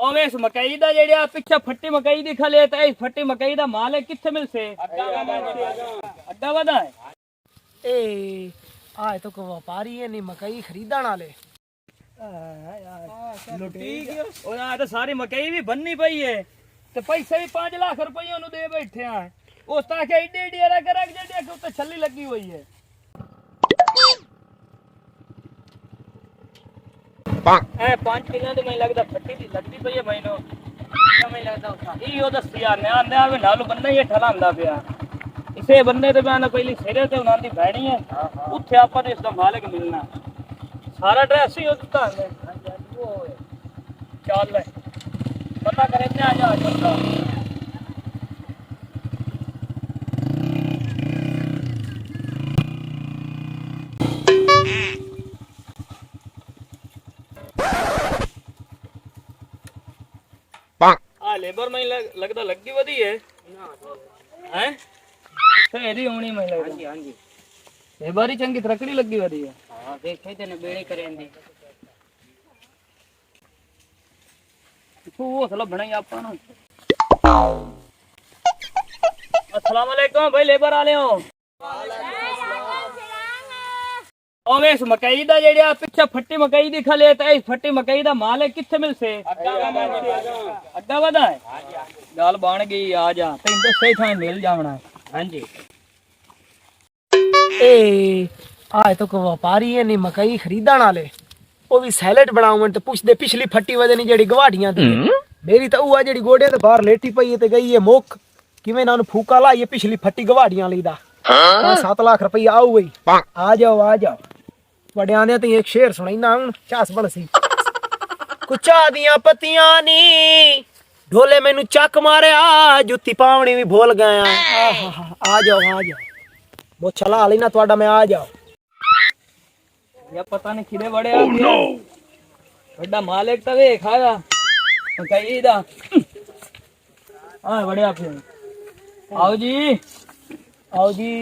ओवे इस मकई दा जेड़ा पीछे फट्टी मकई दी खले ते इस फट्टी मकई दा माल है किथे मिलसे अड्डा वदा है ए आए तो को व्यापारी है नहीं मकई खरीदण वाले लुटी गयो ओ यार तो सारी मकई भी बननी पई है ते पैसे भी 5 लाख रुपए ओनु दे बैठे हैं उस ता के एडी एडी रग रग जेड़े के उत्ते छल्ली लगी हुई है ए 5 किलो तो मैं लगदा फट्टी दी लगदी पई है मैनो मैं लगदा उठा ई ओ दस यार ने आंदे आवे नाल बंदा ही ठलांदा पिया इसे बंदे ते मैं पहली सिरे ते उनां दी भैणी है उथे आपा ने इसदा मालिक मिलना सारा ड्रेस ही होता है चल पता करे ने आ जा चलता आ लेबर में लगदा लगी वदी है हैं तेरी होनी में लगदा हां जी हां जी लेबर ही चंगी तरकड़ी लगी वदी है हां देखे ते ने बेड़े करेंदी तू वो सला बनाई आपा ना अस्सलाम वालेकुम भाई लेबर वाले हो ओवे इस मकई दा जेड़ा पीछे फट्टी मकई दी खले ते इस फट्टी मकई दा माल है किथे मिलसे अड्डा वदा है गल बन गई आ जा तैन तो सही थां मिल जावना हां जी ए आए तो को व्यापारी है नहीं मकई खरीदण वाले वो भी सैलेड बनावन ते पुछदे पिछली फट्टी वदे नहीं जेड़ी गवाड़ियां दी मेरी तो वो जेड़ी गोडे ते बाहर लेटी पई है ते गई है मुक किवें नान फूका लाइए पिछली फट्टी गवाड़ियां ली दा 7 लाख रुपया आऊ गई आ जाओ बड़े आंदे ते एक शेर सुनाईना हुन चास बनसी कुचा दियां पत्तियां नी ढोले मैनू चक मारिया जुत्ती पावनी भी भूल गया आ जाओ वो चला लेना ਤੁਹਾਡਾ मैं आ जाओ या पता नहीं किदे बड़े आ गया बड़ा मालिक तो वे खाया मकई दा हां बड़े आ फिर आओ जी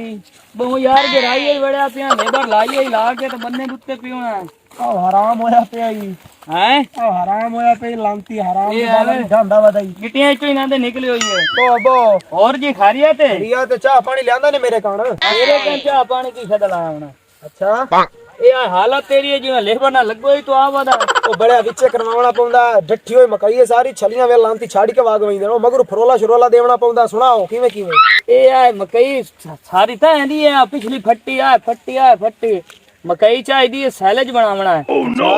बहु यार गिराइए बड़े पिया लेबर लाइए ला के तो बन्ने कुत्ते पियोना ओ हराम होया पिया ही हैं ओ हराम होया पे लांती हराम ये वाला धंधा वदाई गिटियां चो इना दे निकली हुई है बो और जी खारिया ते रिया ते चाह पानी लियांदा ने मेरे कान तेरे कन चाह पानी की छद लाया होना अच्छा ए हालत तेरी है जिवें लेबर ना लगो ही तो आ वदा ओ बड़े विचे करवावना पौंदा डट्ठी होई मकई है सारी छलियां वे लांती छाड़ी के वाग वईंदे ओ मगर फरोला शरोला देवना पौंदा सुनाओ किवें ए आए मकई सारी ता एंदी है पिछली फट्टी मकई चाहिदी है सैलेज बनावना है ओह नो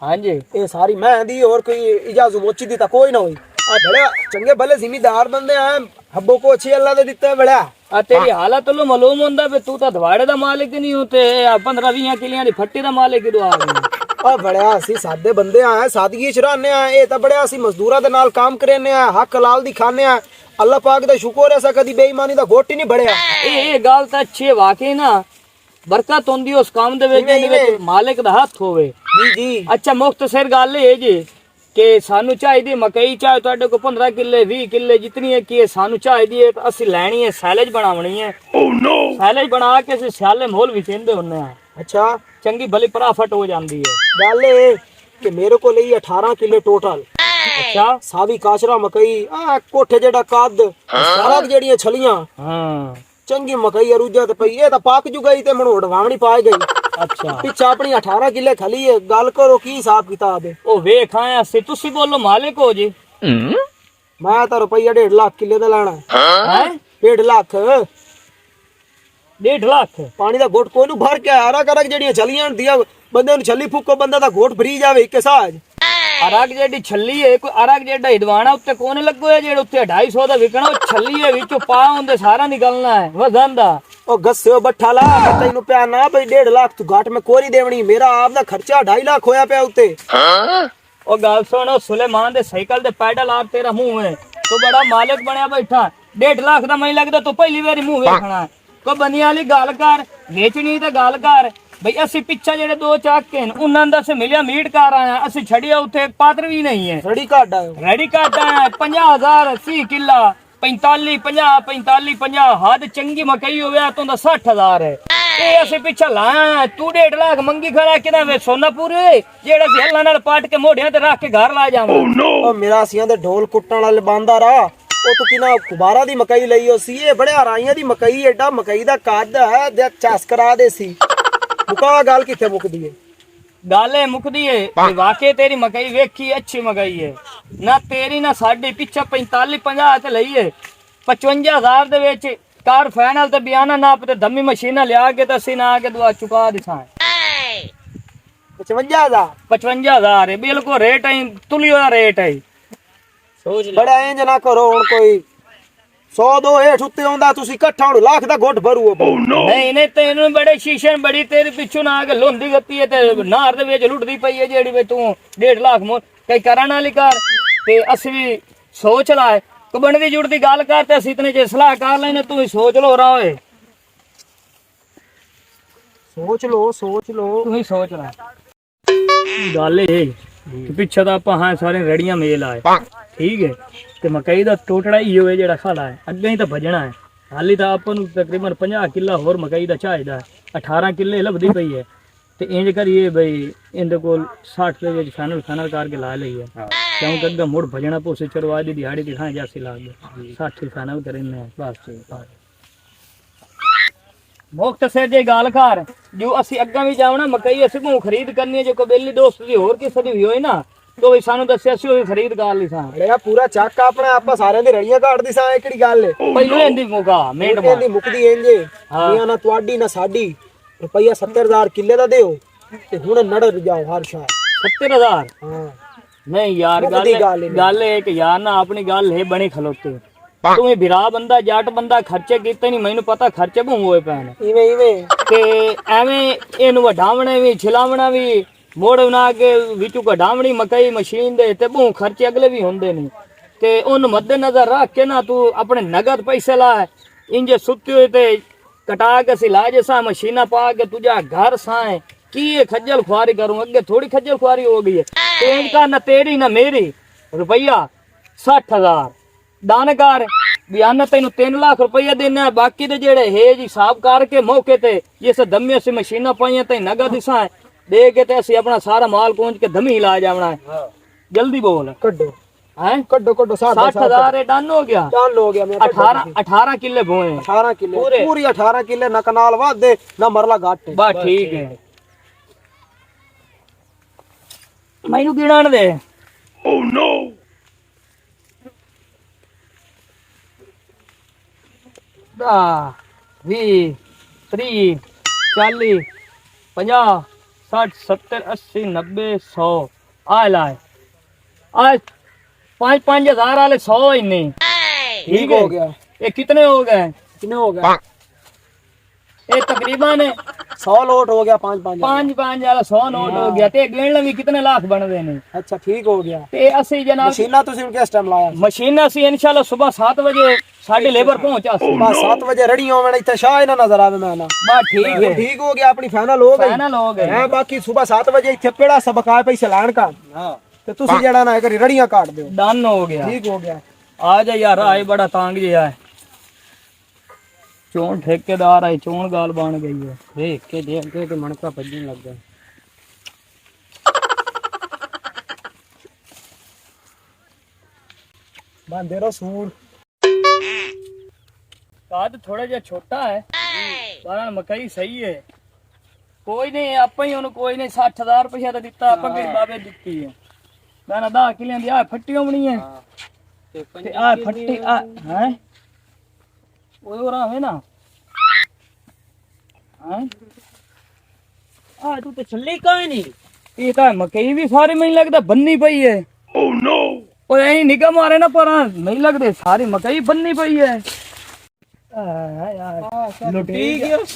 हां जी ए सारी मैं दी और कोई इजाजत मोची दी ता कोई ना होई आ बड़े चंगे भले जिम्मेदार बंदे हैं हब्बो को अच्छी अल्लाह दे दित्ते बड़ा आ तेरी हालत लो मालूम होंदा पे तू ता धवाड़े दा मालिक नहीं होते 15-20 किलियां दी फट्टी दा मालिक दुआ आ बड़े ਅਸੀਂ सादे बंदे हैं सादगी च रहने हैं ए ता बड़े ਅਸੀਂ मजदूरा दे नाल काम करने हैं हक हलाल दी खाने हैं अल्लाह पाक दा शुक्र है सा कदी बेईमानी दा घोट ही नहीं बढ़िया ए गल ता अच्छी है वाकई ना बरकत होंदी उस काम दे विच मालिक दा हाथ होवे जी अच्छा मुख्तसर गल है जी कि सानू चाहिए मकई चाहे तुहाडे को 15 किले 20 किले जितनी है कि सानू चाहिए तो असि लैनी है सैलेज बनावनी है ओह नो सैलेज बना के असि स्याले मोल विचेंदे हुन्ने हैं अच्छा चंगी भली प्रॉफिट हो जाती है गल ये कि मेरे को ਲਈ 18 किले टोटल अच्छा सावी काचरा मकई आ कोठे जेड़ा कद सारा जेड़ियां छलियां हां चंगी मकई अरूजा ते पई ए ता पाक जु गई ते मनोड़ वावणी पाए गई अच्छा पिछा अपनी 18 किले खली है गल करो की हिसाब किताब है ओ वेख आया से तुसी बोलो मालिक हो जी मैं तो रुपया 1.5 लाख किले दा लेना हैं 1.5 लाख 1.5 लाख पानी दा घोट कोई नु भर के आरा करक जेड़ियां छलियां दिया बंदे नु छली फूको बंदा दा घोट भरी जावे इके साज अरग जेडी छल्ली है कोई अरग जेडा हिदवाना उत्ते कोने लगो है जेड़े उत्ते 250 दा विकना छल्ली है विचों पा हुंदे सारा निकलना है वजन दा ओ गस्से बट्ठा ला तैनू प्या ना भाई 1.5 लाख तू घाट में कोरी देवनी मेरा आप दा खर्चा 2.5 लाख होया पिया उत्ते ओ गल सुनो सुलेमान दे साइकिल दे पैडल आप तेरा मुंह है तो बड़ा मालिक बनया बैठा 1.5 लाख दा मैं लगदा तो पहली बारी मुंह वेखना को बनिया वाली गल कर वेचनी ते गल कर भाई असि पिछा जेडे 2 चाक के उन्हां दा से मिलिया मीट कर आया असि छड़िया उथे पात्र भी नहीं है रेडी काटा है 50,000 80 किला 45 50 45 50 हद चंगी मकई होवे तो 60,000 है ਇਹ ਅਸੀਂ ਪਿੱਛੇ ਲਾਇਆ ਤੂੰ 1.5 ਲੱਖ ਮੰਗੀ ਖੜਾ ਕਿਦਾ ਵੇ ਸੋਨਾ ਪੂਰੇ ਜਿਹੜਾ ਸੀ ਹੱਲਾਂ ਨਾਲ ਪਾਟ ਕੇ ਮੋਢਿਆਂ ਤੇ ਰੱਖ ਕੇ ਘਰ ਲਾ ਜਾਵਾਂ। ਉਹ ਮੇਰਾ ਸੀਆਂ ਦੇ ਢੋਲ ਕੁੱਟਣ ਵਾਲੇ ਬਾਂਦਾ ਰਾ ਉਹ ਤੂੰ ਕਿਨਾ ਕੁਬਾਰਾ ਦੀ ਮਕਈ ਲਈ ਹੋ ਸੀ ਇਹ ਬੜੇ ਹਰਾਈਆਂ ਦੀ ਮਕਈ ਐਡਾ ਮਕਈ ਦਾ ਕੱਦ ਹੈ ਦੇ ਚਸ ਕਰਾ ਦੇ ਸੀ ਮੁਕਾ ਗੱਲ ਕਿੱਥੇ ਮੁੱਕਦੀ ਏ ਗੱਲ ਇਹ ਮੁੱਕਦੀ ਏ ਕਿ ਵਾਕਈ ਤੇਰੀ ਮਕਈ ਵੇਖੀ ਅੱਛੀ ਮਕਈ ਏ ਨਾ ਤੇਰੀ ਨਾ ਸਾਡੀ ਪਿੱਛੇ 45 50 ਤੇ ਲਈ ਏ 55000 ਦੇ ਵਿੱਚ ਕਾਰ ਫਾਈਨਲ ਤੇ ਬਿਆਨਾ ਨਾਪ ਤੇ ਧੰਮੀ ਮਸ਼ੀਨਾਂ ਲਿਆ ਕੇ ਤੇ ਅਸੀਂ ਨਾ ਕੇ ਦੁਆ ਚੁਕਾ ਦਿਸਾਂ 55000 55000 ਹੈ ਬਿਲਕੁਲ ਰੇਟ ਹੈ ਤੁਲਿਓ ਦਾ ਰੇਟ ਹੈ ਸੋਚ ਲੈ ਬੜਾ ਇੰਜ ਨਾ ਕਰੋ ਹੁਣ ਕੋਈ 100 ਦੋ ਹੇਠ ਉੱਤੇ ਆਉਂਦਾ ਤੁਸੀਂ ਇਕੱਠਾ ਹੁਣ ਲੱਖ ਦਾ ਗੁੱਟ ਭਰੂ ਨਹੀਂ ਨਹੀਂ ਤੈਨੂੰ ਬੜੇ ਸ਼ੀਸ਼ੇ ਬੜੀ ਤੇਰੇ ਪਿੱਛੋਂ ਨਾ ਕੇ ਲੋਂਦੀ ਗੱਤੀ ਹੈ ਤੇ ਨਾਰ ਦੇ ਵਿੱਚ ਲੁੱਟਦੀ ਪਈ ਹੈ ਜਿਹੜੀ ਵੀ ਤੂੰ 1.5 ਲੱਖ ਮੋਰ ਕਈ ਕਰਨ ਵਾਲੀ ਕਰ ਤੇ ਅਸੀਂ ਵੀ ਸੋਚ ਲਾਏ ਕਬੰਡੀ ਜੁੜਦੀ ਗੱਲ ਕਰ ਤੇ ਅਸੀਂ ਇਤਨੇ ਜੇ ਸਲਾਹ ਕਰ ਲੈਨੇ ਤੂੰ ਹੀ ਸੋਚ ਲੋ ਰਾ ਓਏ ਸੋਚ ਲੋ ਤੂੰ ਹੀ ਸੋਚ ਲੈ ਗੱਲ ਇਹ ਕਿ ਪਿੱਛੇ ਤਾਂ ਆਪਾਂ ਹਾਂ ਸਾਰੇ ਰੜੀਆਂ ਮੇਲ ਆਏ ਠੀਕ ਹੈ ਤੇ ਮਕਈ ਦਾ ਟੋਟੜਾ ਹੀ ਹੋਏ ਜਿਹੜਾ ਖਾਲਾ ਹੈ ਅੱਗੇ ਹੀ ਤਾਂ ਭਜਣਾ ਹੈ ਹਾਲੀ ਤਾਂ ਆਪਾਂ ਨੂੰ ਤਕਰੀਬਨ 50 ਕਿੱਲਾ ਹੋਰ ਮਕਈ ਦਾ ਚਾਹੀਦਾ 18 ਕਿੱਲੇ ਲੱਭਦੀ ਪਈ ਹੈ ਤੇ ਇੰਜ ਕਰੀਏ ਬਈ ਇਹਦੇ ਕੋਲ 60 ਦੇ ਵਿੱਚ ਫਾਈਨਲ ਕਰਕੇ ਲਾ ਲਈਏ ਕਿਉਂਕਿ ਅੱਗੇ ਮੁੜ ਭਜਣਾ ਪੋਸੇ ਚਰਵਾ ਦੀ ਦਿਹਾੜੀ ਦਿਖਾਂ ਜਾਸੀ ਲਾ ਦੇ 60 ਫਾਈਨਲ ਕरेंगे ਬਸ ਮੁਕਤ ਸੇ ਜੇ ਗੱਲ ਕਰ ਜੋ ਅਸੀਂ ਅੱਗਾ ਵੀ ਜਾਵਣਾ ਮਕਈ ਅਸੀਂ ਨੂੰ ਖਰੀਦ ਕਰਨੀ ਹੈ ਜੋ ਕਬੀਲੀ ਦੋਸਤ ਦੀ ਹੋਰ ਕਿਸੇ ਦੀ ਵੀ ਹੋਏ ਨਾ ਤੋ ਵੀ ਸਾਨੂੰ ਦੱਸਿਆ ਸੀ ਉਹ ਖਰੀਦ ਕਰ ਲਈ ਸਾਂ ਅੜਿਆ ਪੂਰਾ ਚੱਕ ਆਪਣਾ ਆਪਾਂ ਸਾਰਿਆਂ ਦੀ ਰੜੀਆਂ ਕਾਟਦੀ ਸਾਂ ਇਹ ਕਿਹੜੀ ਗੱਲ ਏ ਪਹਿਲਾਂ ਇਹਦੀ ਮੁਕਾ ਮਿੰਟ ਮਾਰ ਇਹਦੀ ਮੁਕਦੀ ਇੰਜੇ ਨੀਆਂ ਨਾ ਤੁਹਾਡੀ ਨਾ ਸਾਡੀ ਰੁਪਈਆ 70000 ਕਿੱਲੇ ਦਾ ਦਿਓ ਤੇ ਹੁਣ ਨੜ ਜਾਓ ਹਰ ਸ਼ਾਹ 70000 ਹਾਂ ਨਹੀਂ ਯਾਰ ਗੱਲ ਹੈ ਕਿ ਯਾਰ ਨਾ ਆਪਣੀ ਗੱਲ ਹੈ ਬਣੀ ਖਲੋਤੇ ਤੂੰ ਇਹ ਵਿਰਾ ਬੰਦਾ ਜੱਟ ਬੰਦਾ ਖਰਚੇ ਕੀਤੇ ਨਹੀਂ ਮੈਨੂੰ ਪਤਾ ਖਰਚੇ ਭੂ ਹੋਏ ਪੈਣ ਇਵੇਂ ਤੇ ਐਵੇਂ ਇਹਨੂੰ ਵਢਾਵਣਾ ਵੀ ਛਿਲਾਵਣਾ ਵੀ ਮੋੜ ਬਣਾ ਕੇ ਵਿੱਚੋਂ ਕਢਾਵਣੀ ਮਕਈ ਮਸ਼ੀਨ ਦੇ ਤੇ ਭੂ ਖਰਚੇ ਅਗਲੇ ਵੀ ਹੁੰਦੇ ਨੇ ਤੇ ਉਹਨੂੰ ਮੱਦੇ ਨਜ਼ਰ ਰੱਖ ਕੇ ਨਾ ਤੂੰ ਆਪਣੇ ਨਗਦ ਪੈਸੇ ਲਾ ਇੰਜੇ ਸੁੱਤੇ ਹੋਏ ਤੇ ਕਟਾ ਕੇ ਸਿਲਾ ਜੈਸਾ ਮਸ਼ੀਨਾਂ ਪਾ ਕੇ ਤੁਝਾ ਘਰ ਸਾਏ ਕੀ ਇਹ ਖੱਜਲ ਖੁਆਰੀ ਕਰੂੰ ਅੱਗੇ ਥੋੜੀ ਖੱਜਲ ਖੁਆਰੀ ਹੋ ਗਈ ਹੈ ਤੇ ਇਨਕਾ ਨਾ ਤੇਰੀ ਨਾ ਮੇਰੀ ਰੁਪਈਆ 60000 ਦਾਨਕਾਰ ਬਿਆਨ ਤੈਨੂੰ 3 ਲੱਖ ਰੁਪਈਆ ਦੇਣਾ ਬਾਕੀ ਦੇ ਜਿਹੜੇ ਹੈ ਜੀ ਹਿਸਾਬ ਕਰਕੇ ਮੌਕੇ ਤੇ ਜਿਸ ਦਮੇ ਅਸੀਂ ਮਸ਼ੀਨਾਂ ਪਾਈਆਂ ਤੇ ਨਗਦ ਦਿਸਾਂ ਦੇ ਕੇ ਤੇ ਅਸੀਂ ਆਪਣਾ ਸਾਰਾ ਮਾਲ ਪਹੁੰਚ ਕੇ ਦਮੀ ਲਾ ਜਾਵਣਾ ਹੈ ਜਲਦੀ ਬੋਲ ਕੱਢੋ ਹੈ ਕੱਢੋ 60000 ਇਹ ਡਨ ਹੋ ਗਿਆ ਚੱਲ ਹੋ ਗਿਆ ਮੈਂ 18 ਕਿੱਲੇ ਬੋਏ 18 ਕਿੱਲੇ ਪੂਰੀ 18 ਕਿੱਲੇ ਨਾ ਕਨਾਲ ਵਾਦੇ ਨਾ ਮਰਲਾ ਘਾਟ ਬਸ ਠੀਕ ਹੈ ਮੈਨੂੰ ਗਿਣਨ ਦੇ ਓ ਨੋ 20 30 40 50 60 70 80 90 100 आ लाए आज 5-5000 वाले 100 ही नहीं ठीक हो गया ये कितने हो गए ये तकरीबन 100 लोट हो गया 5 वाला 100 नोट हो गया ते गिणन भी कितने लाख बन गए ने अच्छा ठीक हो गया ते ਅਸੀਂ जनाब मशीना ਤੁਸੀਂ ਕਿਸ ਟਾਈਮ ਲਾਇਆ ਮਸ਼ੀਨਾਂ ਅਸੀਂ ਇਨਸ਼ਾਅੱਲਾ ਸਵੇਰ 7 ਵਜੇ ਸਾਡੀ ਲੇਬਰ ਪਹੁੰਚਾ ਸੀ ਬਸ 7 ਵਜੇ ਰੜੀ ਹੋਵਣ ਇੱਥੇ ਸ਼ਾਹ ਇਹਨਾਂ ਨਜ਼ਰ ਆਵੇ ਮੈਂ ਨਾ ਬਸ ਠੀਕ ਹੈ ਠੀਕ ਹੋ ਗਿਆ ਆਪਣੀ ਫਾਈਨਲ ਹੋ ਗਈ ਫਾਈਨਲ ਹੋ ਗਈ ਹੈ ਬਾਕੀ ਸਵੇਰ 7 ਵਜੇ ਇੱਥੇ ਪੇੜਾ ਸਬਕਾ ਪੈਸੇ ਲਾਣ का ਹਾਂ ਤੇ ਤੁਸੀਂ ਜਿਹੜਾ ਨਾ ਕਰੀ ਰੜੀਆਂ ਕਾਟ ਦਿਓ ਡਨ ਹੋ ਗਿਆ ਠੀਕ ਹੋ ਗਿਆ ਆ ਜਾ ਯਾਰ ਆਏ ਬੜਾ ਤਾਂਗ ਜਿਹਾ ਹੈ ਚੋਣ ਠੇਕੇਦਾਰ ਆਏ ਚੋਣ ਗਾਲ ਬਣ ਗਈ ਹੈ ਵੇਖ ਕੇ ਦੇ ਅੱਗੇ ਤੇ ਮਣਕਾ ਭੱਜਣ ਲੱਗ ਗਿਆ ਬਾਂਦੇ ਰੋ ਸੂਰ काद थोड़ा जिहा छोटा है पर मकई सही है कोई नहीं ਆਪਾਂ ਹੀ ਉਹਨੂੰ ਕੋਈ ਨਹੀਂ 60000 ਰੁਪਏ ਦਾ ਦਿੱਤਾ ਆਪਾਂ ਕਿਹੜੀ ਬਾਬੇ ਦਿੱਤੀ ਹੈ ਮੈਂ ਨਾ 10 ਕਿਲਿਆਂ ਦੀ ਆ ਫੱਟੀ ਹੋਣੀ ਹੈ ਤੇ ਆ ਫੱਟੀ ਆ ਹੈ ਉਹ ਰਾਵੇਂ ਨਾ ਹੈ ਆ ਤੂੰ ਤੇ ਛੱਲੀ ਕੋਈ ਨਹੀਂ ਇਹ ਤਾਂ ਮਕਈ ਵੀ ਸਾਰੀ ਮੈਨੂੰ ਲੱਗਦਾ ਬੰਨੀ ਪਈ ਹੈ ਓ ਨੋ ਓਏ ਐ ਨਿਗਾਹ ਮਾਰੇ ਨਾ ਪਰ ਨਹੀਂ ਲੱਗਦੇ ਸਾਰੀ ਮਕਈ ਬੰਨੀ ਪਈ ਹੈ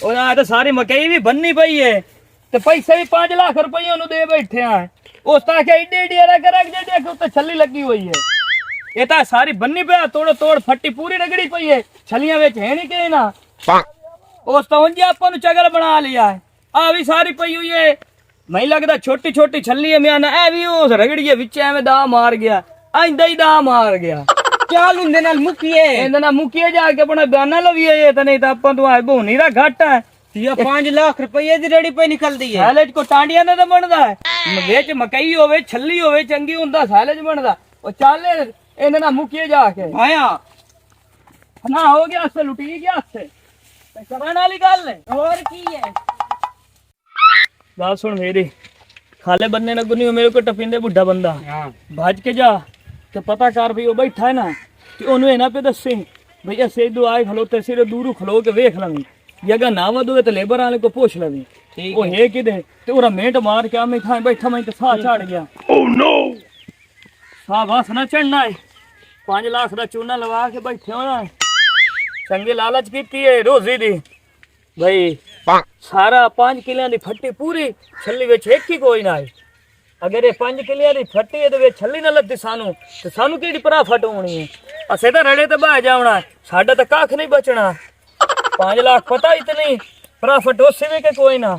ਉਹ ਆ ਤਾਂ ਸਾਰੀ ਮਕਈ ਵੀ ਬੰਨੀ ਪਈ ਹੈ ਤੇ ਪੈਸੇ ਵੀ 5 ਲੱਖ ਰੁਪਏ ਉਹਨੂੰ ਦੇ ਬੈਠੇ ਆ ਉਸ ਤਾਂ ਕਿ ਏਡੀ ਏਡੀ ਰਗ ਜਿਹੜੇ ਉੱਤੇ ਛੱਲੀ ਲੱਗੀ ਹੋਈ ਹੈ ਇਹ ਤਾਂ ਸਾਰੀ ਬੰਨੀ ਪਿਆ ਤੋੜ ਫੱਟੀ ਪੂਰੀ ਰਗੜੀ ਪਈ ਹੈ ਛੱਲੀਆਂ ਵਿੱਚ ਹੈ ਨਹੀਂ ਕਿ ਨਾ ਉਸ ਤਾਂ ਉਂਝ ਆਪਾਂ ਨੂੰ ਚਗਲ ਬਣਾ ਲਿਆ ਆ ਵੀ ਸਾਰੀ ਪਈ ਹੋਈ ਹੈ ਮੈਨੂੰ ਲੱਗਦਾ ਛੋਟੀ ਛੋਟੀ ਛੱਲੀ ਹੈ ਮੈਂ ਇਹ ਵੀ ਉਸ ਰਗੜੀਏ ਵਿੱਚ ਐਵੇਂ ਦਾ ਮਾਰ ਗਿਆ ਆਂਦਾ ਹੀ ਦਾ ਮਾਰ ਗਿਆ ਚੱਲ ਇਹਦੇ ਨਾਲ ਮੁੱਕੀਏ ਜਾ ਕੇ ਆਪਣਾ ਗਾਨਾ ਲਵੀਏ ਤੇ ਨਹੀਂ ਤਾਂ ਆਪਾਂ ਤੋਂ ਆਏ ਭੋਨੀ ਦਾ ਘੱਟ ਹੈ या 5 लाख रुपये दी रेडी पे निकलदी है। सैलेज को टांडिया ना बनदा है विच मकई होवे छल्ली होवे चंगी हुंदा सैलेज बनदा ओ चल इन्हां ना मुकिए जाके आया ना हो गया से लुटी गया से करन वाली गल है और की है। गल सुन मेरी खाले बनने लगो नहीं मेरे को टपिंदे बुढ़ा बंदा हां भज के जा ते पता कर भी ओ बैठा है ना ते ओनु एना पे दसे भैया सेदू आए खलोते सिरे दूरू खलो के वेख लवी जगह ना वदो ते लेबर वाले को पूछ लवी ठीक ओ है किदे ते ओरा मेंट मार के मैं खाए बैठा मैं ते साह चढ़ गया ओह नो साह बस ना चढ़ना है 5 लाख दा चूना लगा के बैठे होना चंगे लालच कीती है रोजी दी भाई सारा 5 किलियां दी फट्टी पूरी छल्ली विच एक ही कोई ना है अगर ये 5 किलियां दी फट्टी है ते छल्ली ना लद्दी सानू ते सानू केड़ी प्रॉफिट होनी है असे तो रड़े ते बाह जावना साडा तो कख नहीं बचना 5 लाख पता इतनी प्रॉफिट उसे भी के कोई ना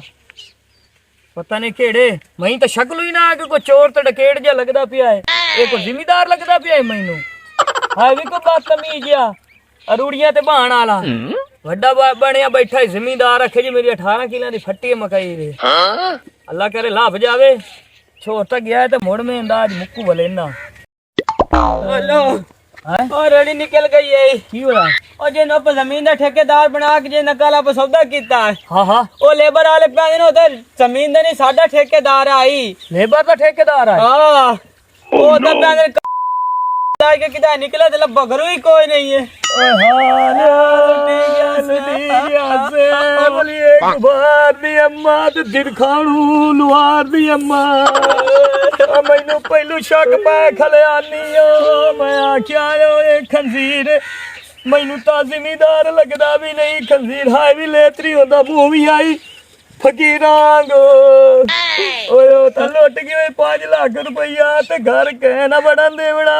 पता नहीं केड़े मई तो शक्ल ही ना कि कोई चोर ते डकेट जा लगदा पिया है ये कोई जिम्मेदार लगदा पिया है मैनू हाय भी को बात तमीज आ अरूड़ियां ते बहान वाला वड्डा बनया बैठा है जिम्मेदार रखे जी मेरी 18 किलियां दी फट्टी है मकई दी अल्लाह करे लाभ जावे छोर तक गया है तो मुड़ में अंदाज मुक्कू वाले ना हेलो हैं और रेडी निकल गई है की हो रहा है और जे नप जमीन दा ठेकेदार बना के जे नकाला पर सौदा कीता है हाँ हाँ ओ लेबर वाले पैंदे ने उधर जमीन दा नहीं साडा ठेकेदार आई लेबर का ठेकेदार है हां ओ उधर पैंदे के किदा निकला ते बगरू ही कोई नहीं है। मैनू पहलू शक पै खले आनी मैं आख्या खंजीर मैनू तो जिमीदार लगदा भी नहीं खंजीर हाय भी लेतरी होंदा मुंह भी आई फकीरांग ओए तो लुट गए 5 लाख रुपया ते घर कहना बड़ा देवड़ा